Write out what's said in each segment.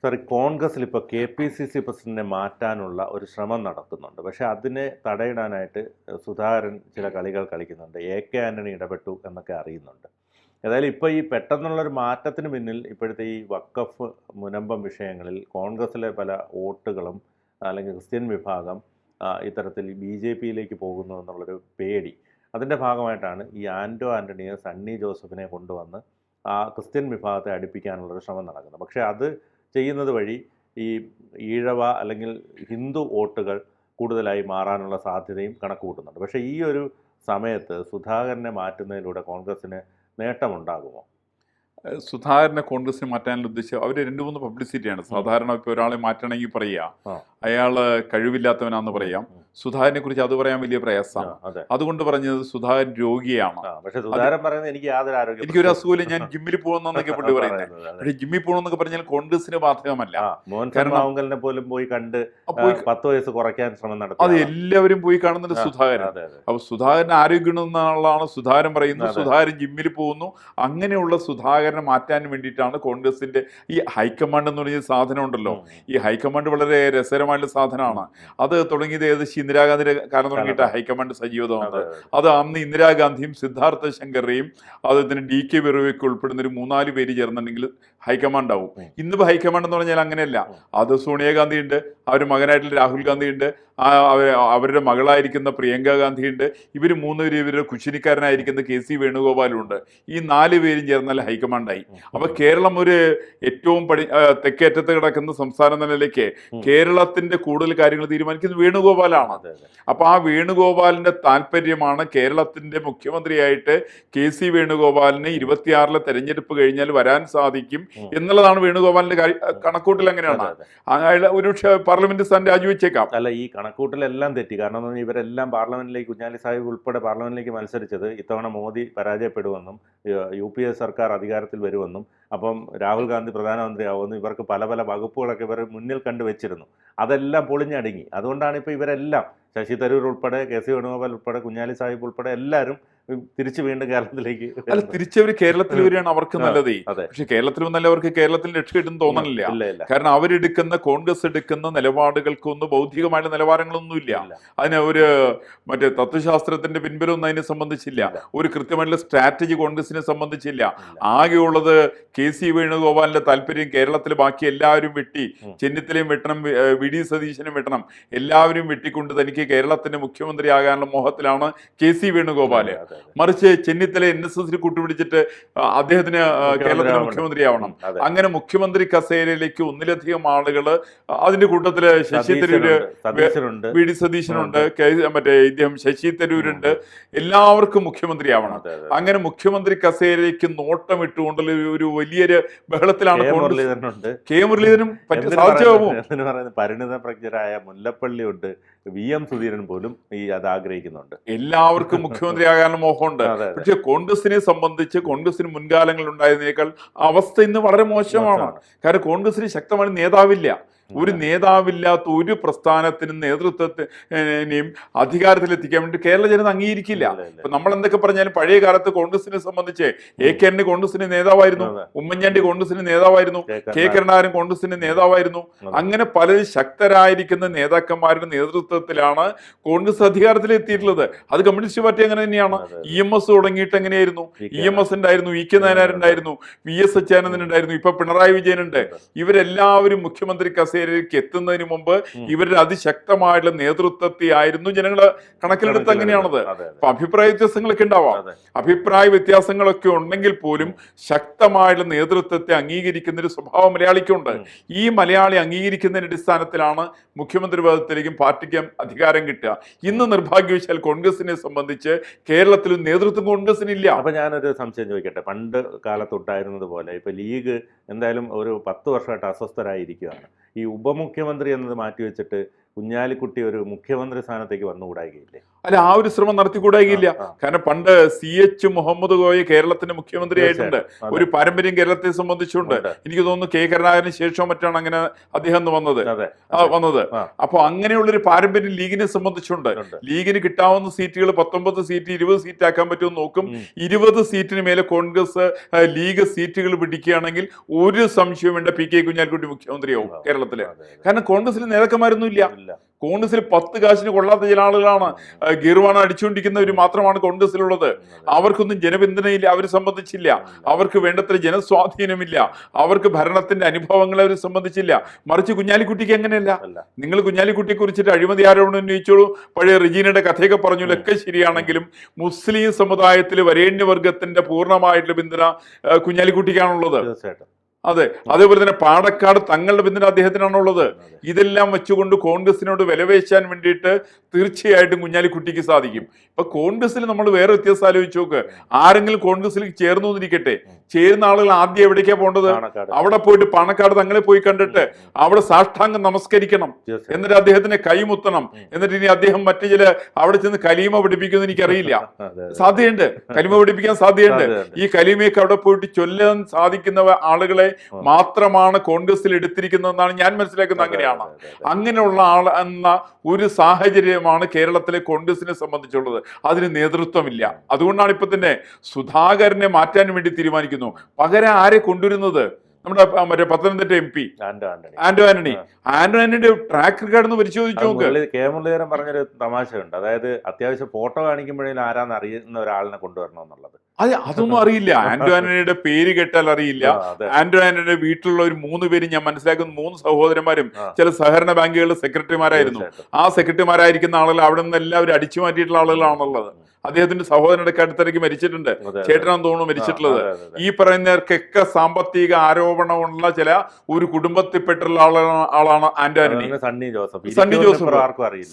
Sir, കോൺഗ്രസിൽ ഇപ്പോൾ KPCC പ്രസിഡന്റിനെ മാറ്റാനുള്ള ഒരു ശ്രമം നടക്കുന്നുണ്ട്. പക്ഷേ അതിനെ തടയിടാനായിട്ട് സുധാകരൻ ചില കളികൾ കളിക്കുന്നുണ്ട്. AK ആന്റണി ഇടപെട്ടു എന്നൊക്കെ അറിയുന്നുണ്ട്. ഏതായാലും ഇപ്പോൾ ഈ പെട്ടെന്നുള്ളൊരു മാറ്റത്തിന് പിന്നിൽ ഇപ്പോഴത്തെ ഈ വഖഫ് മുനമ്പം വിഷയങ്ങളിൽ കോൺഗ്രസിലെ പല വോട്ടുകളും അല്ലെങ്കിൽ ക്രിസ്ത്യൻ വിഭാഗം ഇത്തരത്തിൽ BJPയിലേക്ക് പോകുന്നു എന്നുള്ളൊരു പേടി. അതിൻ്റെ ഭാഗമായിട്ടാണ് ഈ ആൻ്റോ ആൻ്റണിയെ സണ്ണി ജോസഫിനെ കൊണ്ടുവന്ന് ആ ക്രിസ്ത്യൻ വിഭാഗത്തെ അടുപ്പിക്കാനുള്ളൊരു ശ്രമം നടക്കുന്നത്. പക്ഷേ അത് ചെയ്യുന്നത് വഴി ഈ ഈഴവ അല്ലെങ്കിൽ ഹിന്ദു വോട്ടുകൾ കൂടുതലായി മാറാനുള്ള സാധ്യതയും കണക്ക് കൂട്ടുന്നുണ്ട്. പക്ഷേ ഈ ഒരു സമയത്ത് സുധാകരനെ മാറ്റുന്നതിലൂടെ കോൺഗ്രസ്സിന് നേട്ടമുണ്ടാകുമോ? സുധാകരനെ കോൺഗ്രസിന് മാറ്റാനുള്ള ഉദ്ദേശം അവർ 2-3 പബ്ലിസിറ്റിയാണ്. സാധാരണ ഇപ്പോൾ ഒരാളെ മാറ്റണമെങ്കിൽ പറയുക അയാൾ കഴിവില്ലാത്തവനാന്ന് പറയാം. സുധാകരനെ കുറിച്ച് അത് പറയാൻ വലിയ പ്രയാസമാണ്. അതുകൊണ്ട് പറഞ്ഞത് സുധാകരൻ രോഗിയാണ്. പക്ഷേ സുധാകരൻ പറയുന്നത് എനിക്കൊരു അസുഖമില്ല, ഞാൻ ജിമ്മിൽ പോകുന്നൊക്കെ പുള്ളി പറയുന്നത്. പക്ഷേ ജിമ്മിൽ പോകണമെന്നൊക്കെ പറഞ്ഞാൽ കോൺഗ്രസിന് ബാധകമല്ല. മോഹൻലാലിനെ പോലും പോയി കണ്ട് 10 വയസ്സ് കുറയ്ക്കാൻ ശ്രമം നടത്തി. അത് എല്ലാവരും പോയി കാണുന്നുണ്ട് സുധാകരൻ. അപ്പൊ സുധാകരൻ ആരോഗ്യമെന്നുള്ളതാണ് സുധാകരൻ പറയുന്നു. സുധാകരൻ ജിമ്മിൽ പോകുന്നു. അങ്ങനെയുള്ള സുധാകരനെ മാറ്റാൻ വേണ്ടിയിട്ടാണ് കോൺഗ്രസിന്റെ ഈ ഹൈക്കമാൻഡ് എന്ന് പറഞ്ഞ സാധനം ഉണ്ടല്ലോ. ഈ ഹൈക്കമാൻഡ് വളരെ രസകരമായിട്ടുള്ള സാധനമാണ്. അത് തുടങ്ങിയത് ഏകദേശം ഇന്ദിരാഗാന്ധിയുടെ കാലം തുടങ്ങിയിട്ട് ഹൈക്കമാൻഡ് സജീവത വന്നത്. അത് അന്ന് ഇന്ദിരാഗാന്ധിയും സിദ്ധാർത്ഥ ശങ്കറിയും അതുപോലെ DK ബിറുവൊക്കെ ഉൾപ്പെടുന്ന ഒരു 3-4 പേര് ചേർന്നുണ്ടെങ്കിൽ ഹൈക്കമാൻഡ് ആവും. ഇന്നിപ്പോൾ ഹൈക്കമാൻഡ് എന്ന് പറഞ്ഞാൽ അങ്ങനെയല്ല. അത് സോണിയാഗാന്ധി ഉണ്ട്, അവരുടെ മകനായിട്ടുള്ള രാഹുൽ ഗാന്ധി ഉണ്ട്, അവരുടെ മകളായിരിക്കുന്ന പ്രിയങ്ക ഗാന്ധി ഉണ്ട്, ഇവർ 3 പേര് ഇവരുടെ കുശിനിക്കാരനായിരിക്കുന്ന KC വേണുഗോപാലും ഉണ്ട്. ഈ 4 പേരും ചേർന്നാൽ ഹൈക്കമാൻഡായി. അപ്പൊ കേരളം ഒരു ഏറ്റവും തെക്കേറ്റത്ത് കിടക്കുന്ന സംസ്ഥാനം എന്ന നിലയ്ക്ക് കേരളത്തിന്റെ കൂടുതൽ കാര്യങ്ങൾ തീരുമാനിക്കുന്നത് വേണുഗോപാലാണ്. അപ്പൊ ആ വേണുഗോപാലിന്റെ താല്പര്യമാണ് കേരളത്തിന്റെ മുഖ്യമന്ത്രിയായിട്ട് KC വേണുഗോപാലിന് 26-ലെ തെരഞ്ഞെടുപ്പ് കഴിഞ്ഞാൽ വരാൻ സാധിക്കും എന്നുള്ളതാണ് വേണുഗോപാലിന്റെ കണക്കൂട്ടൽ. അങ്ങനെയാണ്. ഒരു പാർലമെന്റ് സ്ഥാനം രാജിവെച്ചേക്കാം. അല്ല, ഈ കണക്കൂട്ടലെല്ലാം തെറ്റി. കാരണം ഇവരെല്ലാം പാർലമെന്റിലേക്ക്, കുഞ്ഞാലി സാഹിബ് ഉൾപ്പെടെ പാർലമെന്റിലേക്ക് മത്സരിച്ചത് ഇത്തവണ മോദി പരാജയപ്പെടുമെന്നും UPA സർക്കാർ അധികാരത്തിൽ വരുമെന്നും അപ്പം രാഹുൽ ഗാന്ധി പ്രധാനമന്ത്രിയാവുമെന്നും ഇവർക്ക് പല പല വകുപ്പുകളൊക്കെ ഇവർ മുന്നിൽ കണ്ടുവച്ചിരുന്നു. അതെല്ലാം പൊളിഞ്ഞടുങ്ങി. അതുകൊണ്ടാണ് ഇപ്പോൾ ഇവരെല്ലാം, ശശി തരൂർ ഉൾപ്പെടെ, KC വേണുഗോപാൽ ഉൾപ്പെടെ, കുഞ്ഞാലി സാഹിബ് ഉൾപ്പെടെ എല്ലാവരും തിരിച്ചു വീണ്ടും കേരളത്തിലേക്ക്. അല്ല, തിരിച്ചവർ കേരളത്തിൽ വരികയാണ് അവർക്ക് നല്ലതേ. പക്ഷെ കേരളത്തിൽ വന്നവർക്ക് കേരളത്തിൽ രക്ഷ കിട്ടുന്നു തോന്നണില്ല. കാരണം കോൺഗ്രസ് എടുക്കുന്ന നിലപാടുകൾക്കൊന്നും ബൗദ്ധികമായിട്ട് നിലവാരങ്ങളൊന്നുമില്ല. അതിന് ഒരു മറ്റേ തത്വശാസ്ത്രത്തിന്റെ പിൻബലമൊന്നും അതിനെ സംബന്ധിച്ചില്ല. ഒരു കൃത്യമായിട്ടുള്ള സ്ട്രാറ്റജി കോൺഗ്രസിനെ സംബന്ധിച്ചില്ല. ആകെയുള്ളത് KC വേണുഗോപാലിന്റെ താല്പര്യം കേരളത്തിൽ ബാക്കി എല്ലാവരും വെട്ടി, ചെന്നിത്തലയും വെട്ടണം, VD സതീശനും വെട്ടണം, എല്ലാവരും വെട്ടിക്കൊണ്ട് തനിക്ക് കേരളത്തിന്റെ മുഖ്യമന്ത്രിയാകാനുള്ള മോഹത്തിലാണ് KC വേണുഗോപാല്. മറിച്ച് ചെന്നിത്തല NSSൽ കൂട്ടുപിടിച്ചിട്ട് അദ്ദേഹത്തിന് കേരളത്തിന്റെ മുഖ്യമന്ത്രിയാവണം. അങ്ങനെ മുഖ്യമന്ത്രി കസേരയിലേക്ക് ഒന്നിലധികം ആളുകള്, അതിന്റെ കൂട്ടത്തില് ശശി തരൂര്, VD സതീശനുണ്ട്, മറ്റേ ഇദ്ദേഹം ശശി തരൂരുണ്ട്, എല്ലാവർക്കും മുഖ്യമന്ത്രിയാവണം. അങ്ങനെ മുഖ്യമന്ത്രി കസേരയിലേക്ക് നോട്ടം ഇട്ടുകൊണ്ടുള്ള ഒരു വലിയൊരു ബഹളത്തിലാണ് K മുരളീധരനും സാധിച്ചാവും. പരിണിത പ്രജ്ഞരായ മുല്ലപ്പള്ളി ഉണ്ട്, VM സുധീരൻ പോലും അത് ആഗ്രഹിക്കുന്നുണ്ട്. എല്ലാവർക്കും മുഖ്യമന്ത്രിയാകാനുള്ള മോഹമുണ്ട്. പക്ഷെ കോൺഗ്രസിനെ സംബന്ധിച്ച് കോൺഗ്രസിന് മുൻകാലങ്ങളിൽ ഉണ്ടായതിനേക്കാൾ അവസ്ഥ ഇന്ന് വളരെ മോശമാണ്. കാരണം കോൺഗ്രസിന് ശക്തമായ നേതാവില്ല. ഒരു നേതാവില്ലാത്ത ഒരു പ്രസ്ഥാനത്തിനും നേതൃത്വത്തിനെയും അധികാരത്തിലെത്തിക്കാൻ വേണ്ടി കേരള ജനത അംഗീകരിക്കില്ല. ഇപ്പൊ നമ്മൾ എന്തൊക്കെ പറഞ്ഞാലും പഴയ കാലത്ത് കോൺഗ്രസിനെ സംബന്ധിച്ച് AK ആന്റണി കോൺഗ്രസിന്റെ നേതാവായിരുന്നു, ഉമ്മൻചാണ്ടി കോൺഗ്രസിന്റെ നേതാവായിരുന്നു, K കരുണാകരൻ കോൺഗ്രസിന്റെ നേതാവായിരുന്നു. അങ്ങനെ പല ശക്തരായിരിക്കുന്ന നേതാക്കന്മാരുടെ നേതൃത്വത്തിലാണ് കോൺഗ്രസ് അധികാരത്തിലെത്തിയിട്ടുള്ളത്. അത് കമ്മ്യൂണിസ്റ്റ് പാർട്ടി അങ്ങനെ തന്നെയാണ്. EMS തുടങ്ങിയിട്ട് എങ്ങനെയായിരുന്നു? EMS ഉണ്ടായിരുന്നു, EK നായനാർ ഉണ്ടായിരുന്നു, VS അച്യുതാനന്ദൻ ഉണ്ടായിരുന്നു, ഇപ്പൊ പിണറായി വിജയൻ ഉണ്ട്. ഇവരെല്ലാവരും മുഖ്യമന്ത്രി കസേരയിലേക്ക് എത്തുന്നതിന് മുമ്പ് ഇവരുടെ അതിശക്തമായിട്ടുള്ള നേതൃത്വത്തെ ആയിരുന്നു ജനങ്ങൾ കണക്കിലെടുത്ത്. അങ്ങനെയാണത്. അപ്പൊ അഭിപ്രായ വ്യത്യാസങ്ങളൊക്കെ ഉണ്ടാവാം. അഭിപ്രായ വ്യത്യാസങ്ങളൊക്കെ ഉണ്ടെങ്കിൽ പോലും ശക്തമായിട്ടുള്ള നേതൃത്വത്തെ അംഗീകരിക്കുന്ന ഒരു സ്വഭാവം മലയാളിക്കുണ്ട്. ഈ മലയാളി അംഗീകരിക്കുന്നതിന്റെ അടിസ്ഥാനത്തിലാണ് മുഖ്യമന്ത്രി പദത്തിലേക്കും പാർട്ടിക്കും അധികാരം കിട്ടുക. ഇന്ന് നിർഭാഗ്യവശാൽ കോൺഗ്രസിനെ സംബന്ധിച്ച് കേരളത്തിൽ നേതൃത്വം കോൺഗ്രസിനില്ല. അപ്പൊ ഞാനൊരു സംശയം ചോദിക്കട്ടെ. പണ്ട് കാലത്തുണ്ടായിരുന്നത് പോലെ ഇപ്പൊ ലീഗ് എന്തായാലും ഒരു 10 വർഷമായിട്ട് അസ്വസ്ഥരായിരിക്കുകയാണ്. ഈ ഉപമുഖ്യമന്ത്രി എന്നത് മാറ്റിവെച്ചിട്ട് കുഞ്ഞാലിക്കുട്ടി ഒരു മുഖ്യമന്ത്രി സ്ഥാനത്തേക്ക് വന്നുകൂടായില്ലേ? അല്ല, ആ ഒരു ശ്രമം നടത്തിക്കൂടായില്ല. കാരണം പണ്ട് CH മുഹമ്മദ് കോയ കേരളത്തിന്റെ മുഖ്യമന്ത്രി ആയിട്ടുണ്ട്. ഒരു പാരമ്പര്യം കേരളത്തെ സംബന്ധിച്ചുണ്ട്. എനിക്ക് തോന്നുന്നു കെ കരുണാകരന് ശേഷം മറ്റാണ് അങ്ങനെ അദ്ദേഹം വന്നത്. അപ്പൊ അങ്ങനെയുള്ളൊരു പാരമ്പര്യം ലീഗിനെ സംബന്ധിച്ചുണ്ട്. ലീഗിന് കിട്ടാവുന്ന സീറ്റുകൾ 19 സീറ്റ് 20 സീറ്റ് ആക്കാൻ പറ്റുമെന്ന് നോക്കും. 20 സീറ്റിന് മേലെ കോൺഗ്രസ് ലീഗ് സീറ്റുകൾ പിടിക്കുകയാണെങ്കിൽ ഒരു സംശയവും വേണ്ട, PK കുഞ്ഞാലിക്കുട്ടി മുഖ്യമന്ത്രിയാവും കേരളത്തില്. കാരണം കോൺഗ്രസിൽ നേതാക്കന്മാരൊന്നും ഇല്ല. കോൺഗ്രസിൽ 10 കാശിന് കൊള്ളാത്ത ചില ആളുകളാണ്, ഗിർവാണ അടിച്ചുകൊണ്ടിരിക്കുന്നവർ മാത്രമാണ് കോൺഗ്രസിലുള്ളത്. അവർക്കൊന്നും ജനപിന്തുണയില്ല, അവർ സംബന്ധിച്ചില്ല. അവർക്ക് വേണ്ടത്ര ജനസ്വാധീനമില്ല. അവർക്ക് ഭരണത്തിന്റെ അനുഭവങ്ങൾ അവർ സംബന്ധിച്ചില്ല. മറിച്ച് കുഞ്ഞാലിക്കുട്ടിക്ക് അങ്ങനെയല്ല. നിങ്ങൾ കുഞ്ഞാലിക്കുട്ടിയെ കുറിച്ചിട്ട് അഴിമതി ആരോപണം ഉന്നയിച്ചോളൂ, പഴയ റെജീനയുടെ കഥയൊക്കെ പറഞ്ഞു, ഒക്കെ ശരിയാണെങ്കിലും മുസ്ലിം സമുദായത്തിൽ വരേണ്യവർഗത്തിന്റെ പൂർണ്ണമായിട്ടുള്ള പിന്തുണ കുഞ്ഞാലിക്കുട്ടിക്കാണുള്ളത്. അതെ, അതേപോലെ തന്നെ പാണക്കാട് തങ്ങളുടെ പിന്തുണ അദ്ദേഹത്തിനാണുള്ളത്. ഇതെല്ലാം വെച്ചുകൊണ്ട് കോൺഗ്രസിനോട് വിലവേശാൻ വേണ്ടിയിട്ട് തീർച്ചയായിട്ടും കുഞ്ഞാലിക്കുട്ടിക്ക് സാധിക്കും. ഇപ്പൊ കോൺഗ്രസിൽ നമ്മൾ വേറെ വ്യത്യാസം ആലോചിച്ച് നോക്ക്. ആരെങ്കിലും കോൺഗ്രസിൽ ചേർന്നു എന്നിരിക്കട്ടെ, ചേരുന്ന ആളുകൾ ആദ്യം എവിടേക്കാ പോകേണ്ടത്? അവിടെ പോയിട്ട് പാണക്കാട് തങ്ങളെ പോയി കണ്ടിട്ട് അവിടെ സാഷ്ടാംഗം നമസ്കരിക്കണം, എന്നിട്ട് അദ്ദേഹത്തിന് കൈമുത്തണം. എന്നിട്ട് ഇനി അദ്ദേഹം മറ്റു ചില അവിടെ ചെന്ന് കലീമ പഠിപ്പിക്കുമെന്ന് എനിക്കറിയില്ല. സാധ്യതയുണ്ട്, കലീമ പഠിപ്പിക്കാൻ സാധ്യതയുണ്ട്. ഈ കലീമയൊക്കെ അവിടെ പോയിട്ട് ചൊല്ലാൻ സാധിക്കുന്ന ആളുകളെ മാത്രമാണ് കോൺഗ്രസിൽ എടുത്തിരിക്കുന്നതെന്നാണ് ഞാൻ മനസ്സിലാക്കുന്നത്. അങ്ങനെയാണ്, അങ്ങനെയുള്ള ആൾ എന്ന ഒരു സാഹചര്യമാണ് കേരളത്തിലെ കോൺഗ്രസിനെ സംബന്ധിച്ചുള്ളത്. അതിന് നേതൃത്വമില്ല. അതുകൊണ്ടാണ് ഇപ്പൊ തന്നെ സുധാകരനെ മാറ്റാൻ വേണ്ടി തീരുമാനിക്കുന്നു. പകരം ആരെ കൊണ്ടുവരുന്നത്? നമ്മുടെ മറ്റേ പത്തനംതിട്ട MP ആന്റോ ആന്റണിയുടെ ട്രാക്ക് റെക്കോർഡ് ഒന്ന് പരിശോധിച്ചു നോക്ക്. കെ മുരളീധരൻ പറഞ്ഞൊരു തമാശയുണ്ട്. അതായത് അത്യാവശ്യം ഫോട്ടോ കാണിക്കുമ്പോഴേലും ആരാന്ന് അറിയുന്ന ഒരാളിനെ കൊണ്ടുവരണം എന്നുള്ളത്. അതൊന്നും അറിയില്ല. ആന്റോ ആന്റണിയുടെ പേര് കേട്ടാൽ അറിയില്ല. ആന്റോ ആന്റണിയുടെ വീട്ടിലുള്ള ഒരു 3 പേര് ഞാൻ മനസ്സിലാക്കുന്ന 3 സഹോദരന്മാരും ചില സഹകരണ ബാങ്കുകളുടെ സെക്രട്ടറിമാരായിരുന്നു. ആ സെക്രട്ടറിമാരായിരിക്കുന്ന ആളുകൾ അവിടെ നിന്ന് എല്ലാവരും അടിച്ചു മാറ്റിയിട്ടുള്ള ആളുകളാണുള്ളത്. അദ്ദേഹത്തിന്റെ സഹോദരനൊക്കെ അടുത്തിടയ്ക്ക് മരിച്ചിട്ടുണ്ട്. ചേട്ടനാന്ന് തോന്നുന്നു മരിച്ചിട്ടുള്ളത്. ഈ പറയുന്നവർക്കൊക്കെ സാമ്പത്തിക ആരോപണമുള്ള ചില ഒരു കുടുംബത്തിൽപ്പെട്ടുള്ള ആളാണ് ആന്റോ ആന്റണി.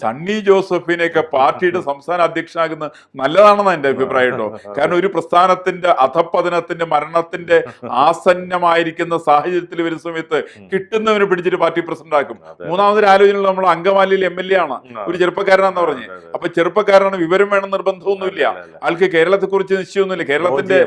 സണ്ണി ജോസഫിനെയൊക്കെ പാർട്ടിയുടെ സംസ്ഥാന അധ്യക്ഷനാകുന്നത് നല്ലതാണെന്ന് എന്റെ അഭിപ്രായം കേട്ടോ. കാരണം ഒരു പ്രസ്ഥാനത്തിന്റെ അധപ്പതനത്തിന്റെ മരണത്തിന്റെ ആസന്നമായിരിക്കുന്ന സാഹചര്യത്തിൽ വരുന്ന സമയത്ത് കിട്ടുന്നവനെ പിടിച്ചിട്ട് പാർട്ടി പ്രസിഡന്റ് ആക്കും. മൂന്നാമതൊരു ആലോചന നമ്മൾ അങ്കമാലിയിൽ MLA ആണ്, ഒരു ചെറുപ്പക്കാരനാന്ന് പറഞ്ഞ്. അപ്പൊ ചെറുപ്പക്കാരനാണ്, വിവരം വേണം നിർബന്ധമൊന്നുമില്ല. ആൾക്ക് കേരളത്തെ കുറിച്ച് നിശ്ചയമൊന്നുമില്ല. കേരളത്തിന്റെ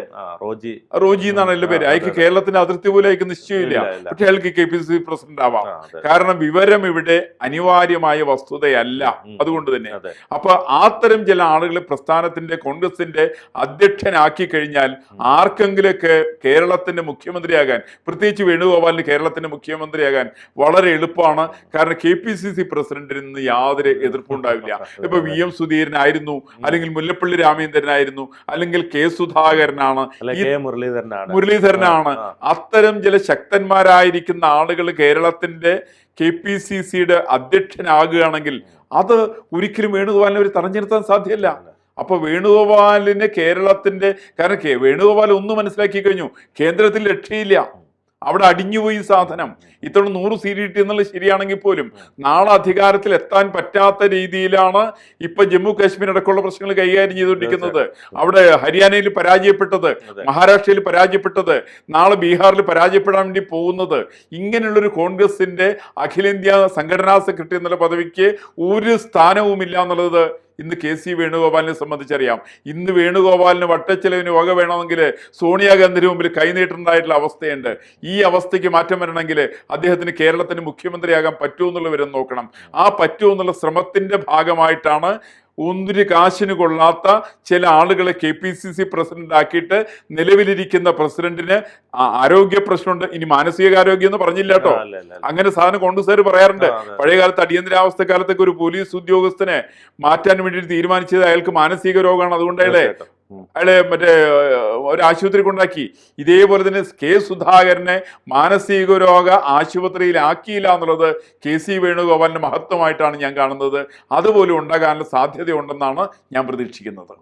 റോജി എന്നാണ് എന്റെ പേര്. അയാൾക്ക് കേരളത്തിന്റെ അതിർത്തി പോലും അയാൾക്ക് നിശ്ചയമില്ല. പക്ഷെ അയാൾക്ക് KPCC പ്രസിഡന്റ് ആവാം. കാരണം വിവരം ഇവിടെ അനിവാര്യമായ വസ്തുതയല്ല. അതുകൊണ്ട് തന്നെ അപ്പൊ അത്തരം ചില ആളുകളെ പ്രസ്ഥാനത്തിന്റെ കോൺഗ്രസിന്റെ അധ്യക്ഷനാക്കി കഴിഞ്ഞാൽ ആർക്കെങ്കിലൊക്കെ കേരളത്തിന്റെ മുഖ്യമന്ത്രിയാകാൻ, പ്രത്യേകിച്ച് വേണുഗോപാലിന് കേരളത്തിന്റെ മുഖ്യമന്ത്രിയാകാൻ വളരെ എളുപ്പമാണ്. കാരണം KPCC പ്രസിഡന്റിൽ നിന്ന് യാതൊരു എതിർപ്പുണ്ടാവില്ല. ഇപ്പൊ VM സുധീരനായിരുന്നു, അല്ലെങ്കിൽ മുല്ലപ്പള്ളി രാമചന്ദ്രനായിരുന്നു, അല്ലെങ്കിൽ K സുധാകരനാണ്, മുരളീധരനാണ്. അത്തരം ചില ശക്തന്മാരായിരിക്കുന്ന ആളുകൾ കേരളത്തിന്റെ KPCCയുടെ അധ്യക്ഷനാകുകയാണെങ്കിൽ അത് ഒരിക്കലും വേണുഗോപാലിനെ അവർ തടഞ്ഞു നിർത്താൻ സാധ്യമല്ല. അപ്പൊ വേണുഗോപാലിന് കേരളത്തിന്റെ, കാരണം വേണുഗോപാൽ ഒന്ന് മനസ്സിലാക്കി കഴിഞ്ഞു, കേന്ദ്രത്തിൽ രക്ഷയില്ല, അവിടെ അടിഞ്ഞുപോയി സാധനം. ഇത്തവണ 100 സീറ്റ് കിട്ടി എന്നുള്ളത് ശരിയാണെങ്കിൽ പോലും നാളെ അധികാരത്തിൽ എത്താൻ പറ്റാത്ത രീതിയിലാണ് ഇപ്പൊ ജമ്മു കാശ്മീർ അടക്കമുള്ള പ്രശ്നങ്ങൾ കൈകാര്യം ചെയ്തുകൊണ്ടിരിക്കുന്നത്. അവിടെ ഹരിയാനയിൽ പരാജയപ്പെട്ടത്, മഹാരാഷ്ട്രയിൽ പരാജയപ്പെട്ടത്, നാളെ ബീഹാറിൽ പരാജയപ്പെടാൻ വേണ്ടി പോകുന്നത്. ഇങ്ങനെയുള്ളൊരു കോൺഗ്രസിന്റെ അഖിലേന്ത്യാ സംഘടനാ സെക്രട്ടറി എന്നുള്ള പദവിക്ക് ഒരു സ്ഥാനവുമില്ല എന്നുള്ളത് ഇന്ന് KC വേണുഗോപാലിനെ സംബന്ധിച്ചറിയാം. ഇന്ന് വേണുഗോപാലിന് വട്ടച്ചെലവിന് വക വേണമെങ്കിൽ സോണിയാഗാന്ധിന് മുമ്പിൽ കൈനീട്ടുണ്ടായിട്ടുള്ള അവസ്ഥയുണ്ട്. ഈ അവസ്ഥയ്ക്ക് മാറ്റം വരണമെങ്കിൽ അദ്ദേഹത്തിന് കേരളത്തിന് മുഖ്യമന്ത്രിയാകാൻ പറ്റുമെന്നുള്ള വരും നോക്കണം. ആ പറ്റുമെന്നുള്ള ശ്രമത്തിന്റെ ഭാഗമായിട്ടാണ് ഒന്നൊരു കാശിന് കൊള്ളാത്ത ചില ആളുകളെ KPCC പ്രസിഡന്റ് ആക്കിയിട്ട് നിലവിലിരിക്കുന്ന പ്രസിഡന്റിന് ആരോഗ്യ പ്രശ്നമുണ്ട്. ഇനി മാനസികാരോഗ്യം എന്ന് പറഞ്ഞില്ല കേട്ടോ. അങ്ങനെ സാധനം കോൺഗ്രസ്സുകാർ പറയാറുണ്ട്. പഴയകാലത്ത് അടിയന്തരാവസ്ഥ കാലത്തൊക്കെ ഒരു പോലീസ് ഉദ്യോഗസ്ഥനെ മാറ്റാൻ വേണ്ടിയിട്ട് തീരുമാനിച്ചത് അയാൾക്ക് മാനസിക രോഗമാണ്, അതുകൊണ്ട് അയാളെ മറ്റേ ഒരു ആശുപത്രി കൊണ്ടാക്കി. ഇതേപോലെ തന്നെ K സുധാകരനെ മാനസിക രോഗ ആശുപത്രിയിലാക്കിയില്ല എന്നുള്ളത് KC വേണുഗോപാലിന്റെ മഹത്വമായിട്ടാണ് ഞാൻ കാണുന്നത്. അതുപോലും ഉണ്ടാകാനുള്ള സാധ്യതയുണ്ടെന്നാണ് ഞാൻ പ്രതീക്ഷിക്കുന്നത്.